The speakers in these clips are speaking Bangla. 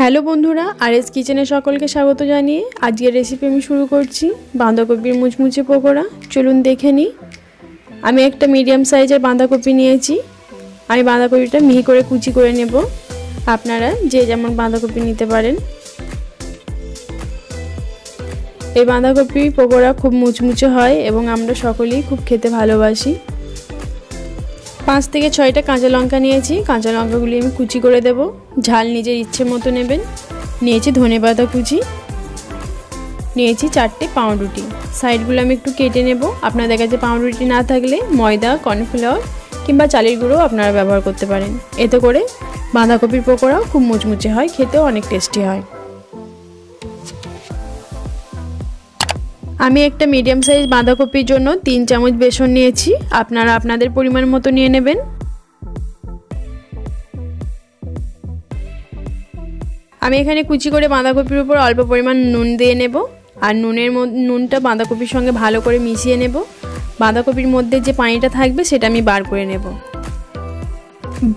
হ্যালো বন্ধুরা, আরএস কিচেনে সকলকে স্বাগত জানিয়ে আজকের রেসিপি আমি শুরু করছি বাঁধাকপির মুচমুচে পকোড়া। চলুন দেখে নিই। আমি একটা মিডিয়াম সাইজের বাঁধাকপি নিয়েছি। আমি বাঁধাকপিটা মিহি করে কুচি করে নেব। আপনারা যে যেমন বাঁধাকপি নিতে পারেন। এই বাঁধাকপি পকোড়া খুব মুচমুচে হয় এবং আমরা সকলেই খুব খেতে ভালোবাসি। 5 থেকে 6টা কাঁচা লঙ্কা নিয়েছি। কাঁচা লঙ্কাগুলি আমি কুচি করে দেব। ঝাল নিজের ইচ্ছে মতো নেবেন। নিয়েছি ধনেপাতা কুচি, নিয়েছি 4টে পাউরুটি। সাইডগুলো আমি একটু কেটে নেব। আপনাদের কাছে পাউরুটি না থাকলে ময়দা, কর্নফ্লাওয়ার কিংবা চালের গুঁড়ো আপনারা ব্যবহার করতে পারেন। এতে করে বাঁধাকপির পকোড়াও খুব মুচমুচে হয়, খেতেও অনেক টেস্টি হয়। আমি একটা মিডিয়াম সাইজ বাঁধাকপির জন্য 3 চামচ বেসন নিয়েছি। আপনারা আপনাদের পরিমাণ মতো নিয়ে নেবেন। আমি এখানে কুচি করে বাঁধাকপির উপর অল্প পরিমাণ নুন দিয়ে নেব। আর নুনটা বাঁধাকপির সঙ্গে ভালো করে মিশিয়ে নেব। বাঁধাকপির মধ্যে যে পানিটা থাকবে সেটা আমি বার করে নেব।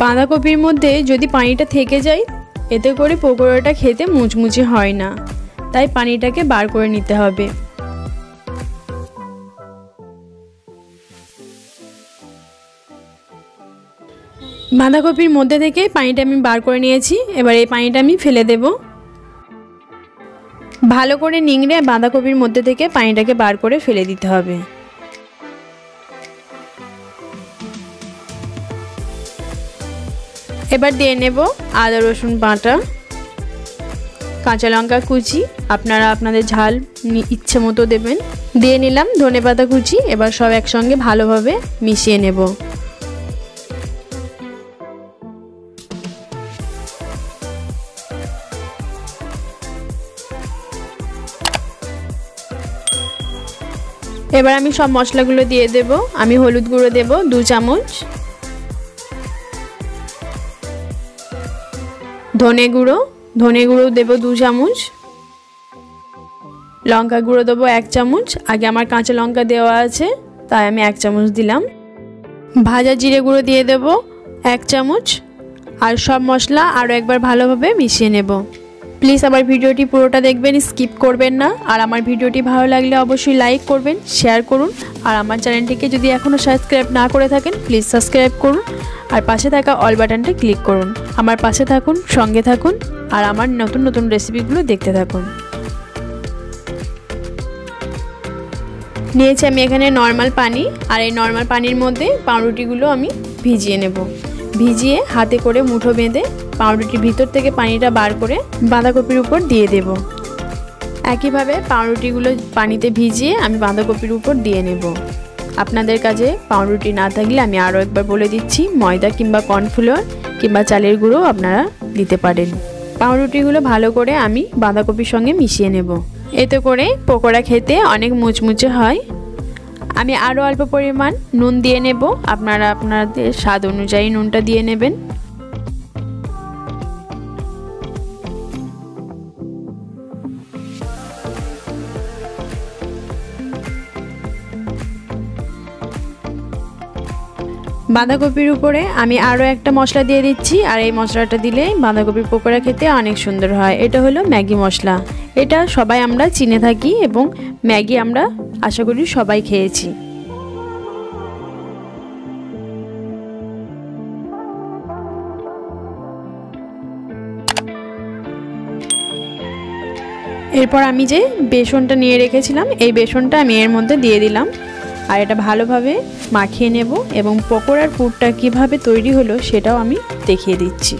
বাঁধাকপির মধ্যে যদি পানিটা থেকে যায় এতে করে পকোড়াটা খেতে মুচমুচে হয় না, তাই পানিটাকে বার করে নিতে হবে। বাঁধাকপির মধ্যে থেকে পানিটা আমি বার করে নিয়েছি। এবার এই পানিটা আমি ফেলে দেব। ভালো করে নিংড়ে বাঁধাকপির মধ্যে থেকে পানিটাকে বার করে ফেলে দিতে হবে। এবার দিয়ে নেব আদা রসুন বাটা, কাঁচা লঙ্কা কুচি, আপনারা আপনাদের ঝাল ইচ্ছে মতো দেবেন। দিয়ে নিলাম ধনেপাতা কুচি। এবার সব একসঙ্গে ভালোভাবে মিশিয়ে নেব। এবার আমি সব মশলাগুলো দিয়ে দেব। আমি হলুদ গুঁড়ো দেব 2 চামচ, ধনে গুঁড়ো দেব 2 চামচ, লঙ্কা গুঁড়ো দেবো 1 চামচ। আগে আমার কাঁচা লঙ্কা দেওয়া আছে তাই আমি 1 চামচ দিলাম। ভাজা জিরে গুঁড়ো দিয়ে দেব 1 চামচ। আর সব মশলা আরও একবার ভালোভাবে মিশিয়ে নেব। প্লিজ আমার ভিডিওটি পুরোটা দেখবেন, স্কিপ করবেন না। আর আমার ভিডিওটি ভালো লাগলে অবশ্যই লাইক করবেন, শেয়ার করুন। আর আমার চ্যানেলটিকে যদি এখনও সাবস্ক্রাইব না করে থাকেন প্লিজ সাবস্ক্রাইব করুন। আর পাশে থাকা অল বাটনটা ক্লিক করুন। আমার পাশে থাকুন, সঙ্গে থাকুন আর আমার নতুন নতুন রেসিপিগুলো দেখতে থাকুন। নিয়েছি আমি এখানে নর্মাল পানি। আর এই নর্মাল পানির মধ্যে পাউরুটিগুলো আমি ভিজিয়ে নেব। ভিজিয়ে হাতে করে মুঠো বেঁধে পাউরুটির ভিতর থেকে পানিটা বার করে বাঁধাকপির উপর দিয়ে দেব। একইভাবে পাউরুটিগুলো পানিতে ভিজিয়ে আমি বাঁধাকপির উপর দিয়ে নেব। আপনাদের কাছে পাউরুটি না থাকলে আমি আরও একবার বলে দিচ্ছি, ময়দা কিংবা কর্নফ্লাওয়ার কিংবা চালের গুঁড়ো আপনারা দিতে পারেন। পাউরুটিগুলো ভালো করে আমি বাঁধাকপির সঙ্গে মিশিয়ে নেব। এতে করে পকোড়া খেতে অনেক মুচমুচে হয়। আমি আরও অল্প পরিমাণ নুন দিয়ে নেব। আপনারা আপনাদের স্বাদ অনুযায়ী নুনটা দিয়ে নেবেন। বাঁধাকপির উপরে আমি আরও একটা মশলা দিয়ে দিচ্ছি। আর এই মশলাটা দিলে বাঁধাকপির পকোড়া খেতে অনেক সুন্দর হয়। এটা হলো ম্যাগি মশলা। এটা সবাই আমরা চিনে থাকি এবং ম্যাগি আমরা আশা করি সবাই খেয়েছি। এরপর আমি যে বেসনটা নিয়ে রেখেছিলাম এই বেসনটা আমি এর মধ্যে দিয়ে দিলাম। আর এটা ভালোভাবে মাখিয়ে নেব এবং পকোড়ার পুরটা কিভাবে তৈরি হলো সেটাও আমি দেখিয়ে দিচ্ছি।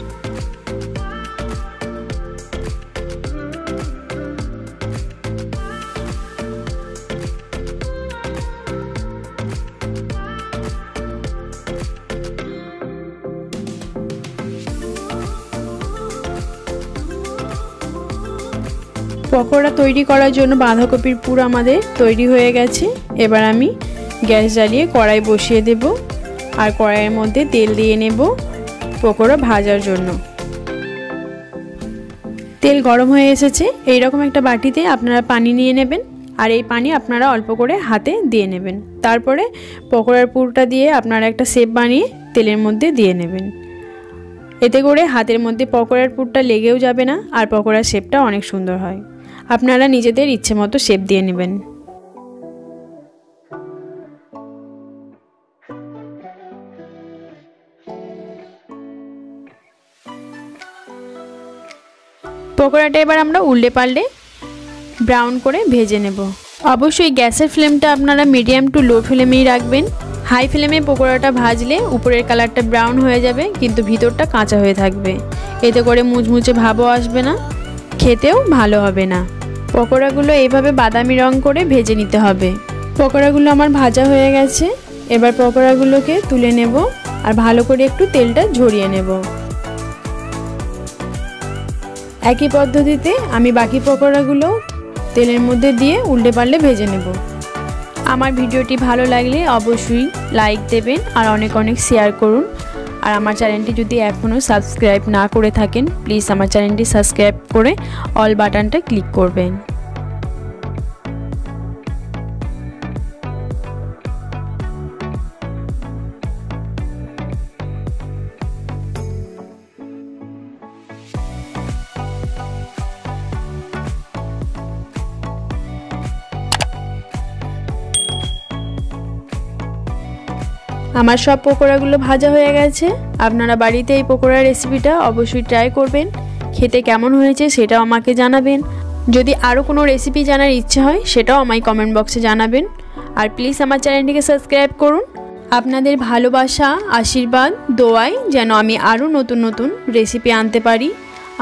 পকোড়া তৈরি করার জন্য বাঁধাকপির পুর আমাদের তৈরি হয়ে গেছে। এবার আমি গ্যাস জ্বালিয়ে কড়াই বসিয়ে দেব। আর কড়াইয়ের মধ্যে তেল দিয়ে নেব পকোড়া ভাজার জন্য। তেল গরম হয়ে এসেছে। এইরকম একটা বাটিতে আপনারা পানি নিয়ে নেবেন। আর এই পানি আপনারা অল্প করে হাতে দিয়ে নেবেন। তারপরে পকোড়ার পুরটা দিয়ে আপনারা একটা শেপ বানিয়ে তেলের মধ্যে দিয়ে নেবেন। এতে করে হাতের মধ্যে পকোড়ার পুরটা লেগেও যাবে না আর পকোড়ার শেপটা অনেক সুন্দর হয়। আপনারা নিজেদের ইচ্ছে মতো শেপ দিয়ে নেবেন। পকোড়াটা এবার আমরা উল্টে পাল্টে ব্রাউন করে ভেজে নেব। অবশ্যই গ্যাসের ফ্লেমটা আপনারা মিডিয়াম টু লো ফ্লেমেই রাখবেন। হাই ফ্লেমে পকোড়াটা ভাজলে উপরের কালারটা ব্রাউন হয়ে যাবে কিন্তু ভিতরটা কাঁচা হয়ে থাকবে। এতে করে মুচমুচে ভাবও আসবে না, খেতেও ভালো হবে না। পকোড়াগুলো এইভাবে বাদামি রং করে ভেজে নিতে হবে। পকোড়াগুলো আমার ভাজা হয়ে গেছে। এবার পকোড়াগুলোকে তুলে নেব আর ভালো করে একটু তেলটা ঝরিয়ে নেব। একই পদ্ধতিতে আমি বাকি পকোড়াগুলো তেলের মধ্যে দিয়ে উল্টে পাল্টে ভেজে নেব। আমার ভিডিওটি ভালো লাগলে অবশ্যই লাইক দেবেন আর অনেক অনেক শেয়ার করুন। আর আমার চ্যানেলটি যদি এখনও সাবস্ক্রাইব না করে থাকেন প্লিজ আমার চ্যানেলটি সাবস্ক্রাইব করে অল বাটনটা ক্লিক করবেন। আমার সব পকোড়াগুলো ভাজা হয়ে গেছে। আপনারা বাড়িতে এই পকোড়ার রেসিপিটা অবশ্যই ট্রাই করবেন। খেতে কেমন হয়েছে সেটাও আমাকে জানাবেন। যদি আরও কোনো রেসিপি জানার ইচ্ছে হয় সেটাও আমায় কমেন্ট বক্সে জানাবেন। আর প্লিজ আমার চ্যানেলটিকে সাবস্ক্রাইব করুন। আপনাদের ভালোবাসা, আশীর্বাদ, দোয়ায় যেন আমি আরও নতুন নতুন রেসিপি আনতে পারি।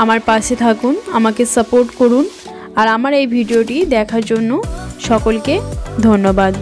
আমার পাশে থাকুন, আমাকে সাপোর্ট করুন। আর আমার এই ভিডিওটি দেখার জন্য সকলকে ধন্যবাদ।